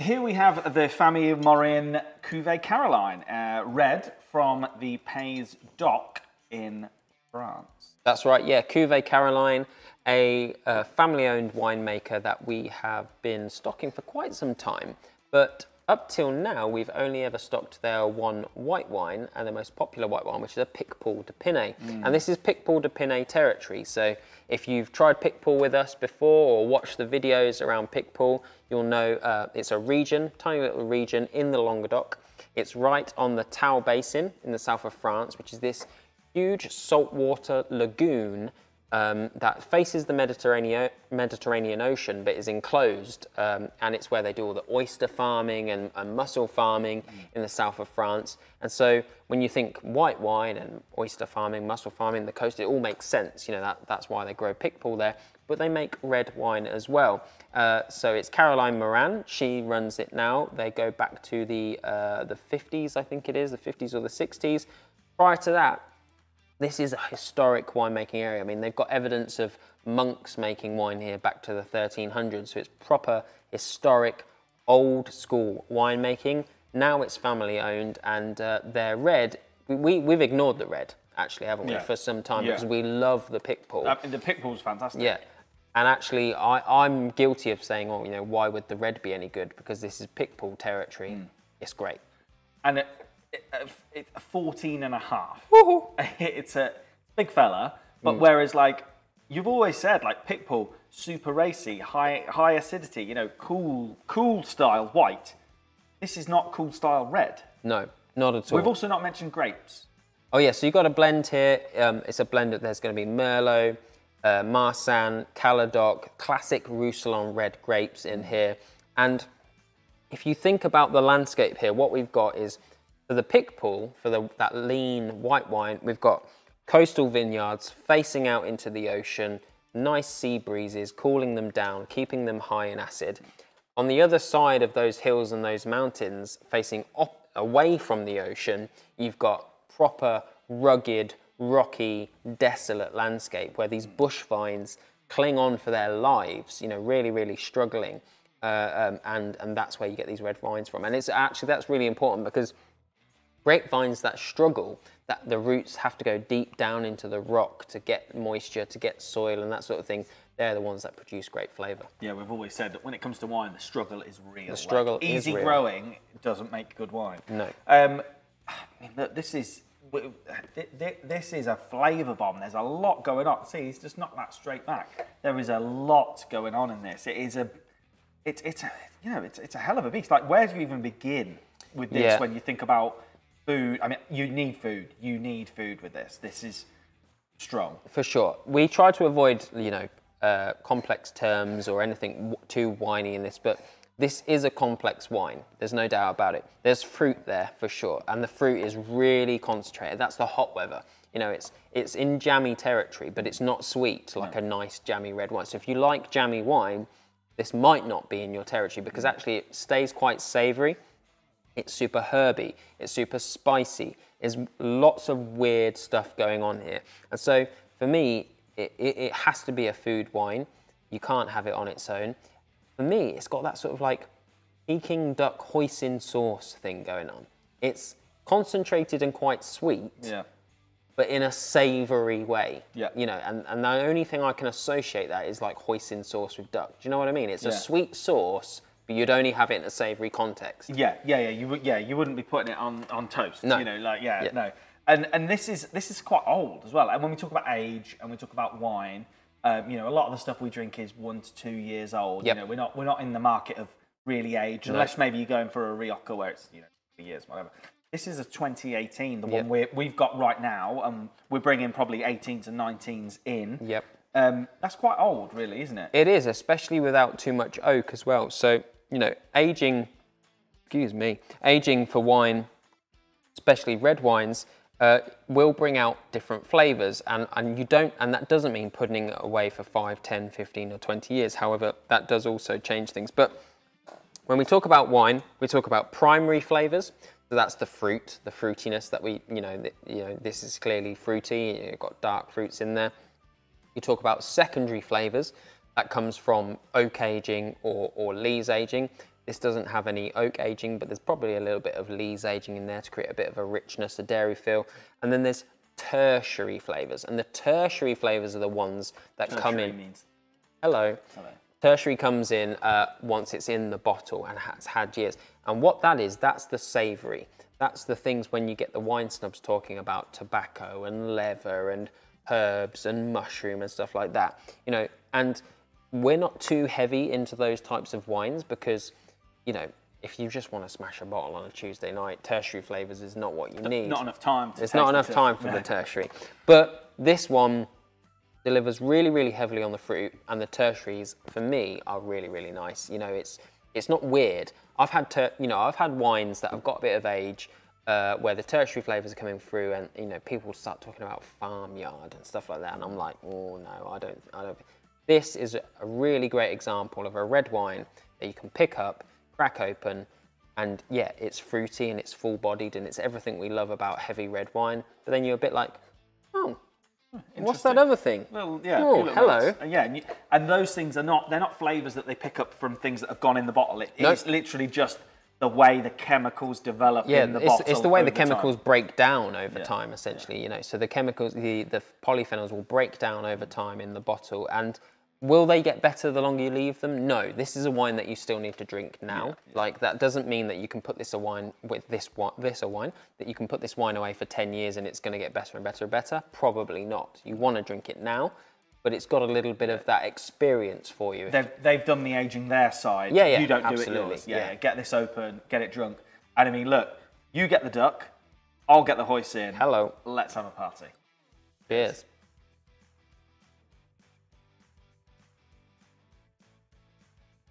Here we have the Famille Morin Cuvee Caroline, red from the Pays d'Oc in France. That's right, yeah, Cuvee Caroline, a family-owned winemaker that we have been stocking for quite some time. But up till now, we've only ever stocked their one white wine, and the most popular white wine, which is a Picpoul de Pinet. And this is Picpoul de Pinet territory. So if you've tried Picpoul with us before or watched the videos around Picpoul, you'll know it's a region, tiny little region in the Languedoc. It's right on the Tau Basin in the south of France, which is this huge saltwater lagoon that faces the Mediterranean Ocean, but is enclosed, and it's where they do all the oyster farming and mussel farming in the south of France. And so when you think white wine and oyster farming, mussel farming, the coast, it all makes sense. You know, that's why they grow Picpoul there, but they make red wine as well. So it's Caroline Morin, she runs it now. They go back to the 50s, I think it is, the 50s or the 60s. Prior to that, this is a historic winemaking area. I mean, they've got evidence of monks making wine here back to the 1300s, so it's proper, historic, old school winemaking. Now it's family owned, and their red, we've ignored the red, actually, haven't we, for some time, because we love the Picpoul. The Picpoul's fantastic. Yeah, and actually, I'm guilty of saying, oh, you know, why would the red be any good? Because this is Picpoul territory. It's great. And it's 14 and a half. Woohoo! It's a big fella, but whereas like you've always said, like Picpoul, super racy, high acidity, you know, cool style white. This is not cool style red. No, not at all. We've also not mentioned grapes. Oh yeah, so you've got a blend here. It's a blend that there's going to be Merlot, Marsanne, Caladoc, classic Roussillon red grapes in here. And if you think about the landscape here, what we've got is, for the Picpoul, for that lean white wine, we've got coastal vineyards facing out into the ocean, nice sea breezes, cooling them down, keeping them high in acid. On the other side of those hills and those mountains, facing away from the ocean, you've got proper, rugged, rocky, desolate landscape where these bush vines cling on for their lives, you know, really, really struggling. And that's where you get these red wines from. And it's actually, that's really important, because grapevines that struggle, that the roots have to go deep down into the rock to get moisture, to get soil and that sort of thing, they're the ones that produce great flavour. Yeah, we've always said that when it comes to wine, the struggle is real. The struggle is real. Easy growing doesn't make good wine. No. I mean, look, this is a flavour bomb. There's a lot going on. See, he's just knocked that straight back. There is a lot going on in this. It's a hell of a beast. Like, where do you even begin with this when you think about food? I mean, you need food. You need food with this. This is strong. For sure. We try to avoid, you know, complex terms or anything too winey in this, but this is a complex wine. There's no doubt about it. There's fruit there for sure, and the fruit is really concentrated. That's the hot weather. You know, it's in jammy territory, but it's not sweet like a nice jammy red wine. So if you like jammy wine, this might not be in your territory, because actually it stays quite savoury. It's super herby, it's super spicy. There's lots of weird stuff going on here. And so for me, it has to be a food wine. You can't have it on its own. For me, it's got that sort of like Peking duck hoisin sauce thing going on. It's concentrated and quite sweet, but in a savoury way. You know, and the only thing I can associate that is like hoisin sauce with duck. Do you know what I mean? It's a sweet sauce, but you'd only have it in a savoury context. You wouldn't be putting it on toast. No. You know, like no. And this is quite old as well. And when we talk about age and we talk about wine, you know, a lot of the stuff we drink is 1 to 2 years old. You know, we're not in the market of really aged, unless maybe you're going for a Rioja where it's, you know, 2 years, whatever. This is a 2018, the one we've got right now, and we're bringing probably 18s and 19s in. That's quite old, really, isn't it? It is, especially without too much oak as well. So, you know, aging for wine, especially red wines, will bring out different flavours, and that doesn't mean putting it away for 5, 10, 15 or 20 years. However, that does also change things. But when we talk about wine, we talk about primary flavours. So that's the fruit, the fruitiness that this is clearly fruity. You've got dark fruits in there. You talk about secondary flavours. That comes from oak aging or lees aging. This doesn't have any oak aging, but there's probably a little bit of lees aging in there to create a bit of a richness, a dairy feel. And then there's tertiary flavours, and the tertiary flavours are the ones that come in. Means... Hello. Tertiary comes in once it's in the bottle and has had years. And what that is, that's the savoury. That's the things when you get the wine snobs talking about tobacco and leather and herbs and mushroom and stuff like that. You know, and we're not too heavy into those types of wines because, you know, if you just want to smash a bottle on a Tuesday night, tertiary flavours is not what you need. Not enough time. There's not enough time for the tertiary. But this one delivers really, really heavily on the fruit, and the tertiaries for me are really, really nice. You know, it's not weird. I've had wines that have got a bit of age where the tertiary flavours are coming through, and you know, people start talking about farmyard and stuff like that, and I'm like, oh no, I don't. This is a really great example of a red wine that you can pick up, crack open, and yeah, it's fruity and it's full-bodied and it's everything we love about heavy red wine. But then you're a bit like, oh. What's that other thing? Well, yeah. Oh, hello. Yeah, and those things they're not flavours that they pick up from things that have gone in the bottle. It's literally just the way the chemicals develop in the bottle. It's the way the chemicals break down over time, essentially. You know, so the chemicals, the polyphenols will break down over time in the bottle, and will they get better the longer you leave them? No. This is a wine that you still need to drink now. Like, that doesn't mean that you can put this wine that you can put this wine away for 10 years and it's going to get better and better and better. Probably not. You want to drink it now, but it's got a little bit of that experience for you. They've done the aging their side. Yeah, you don't absolutely. do it yours. Yeah, get this open, get it drunk. And I mean, look, you get the duck, I'll get the hoisin. Hello. Let's have a party. Cheers.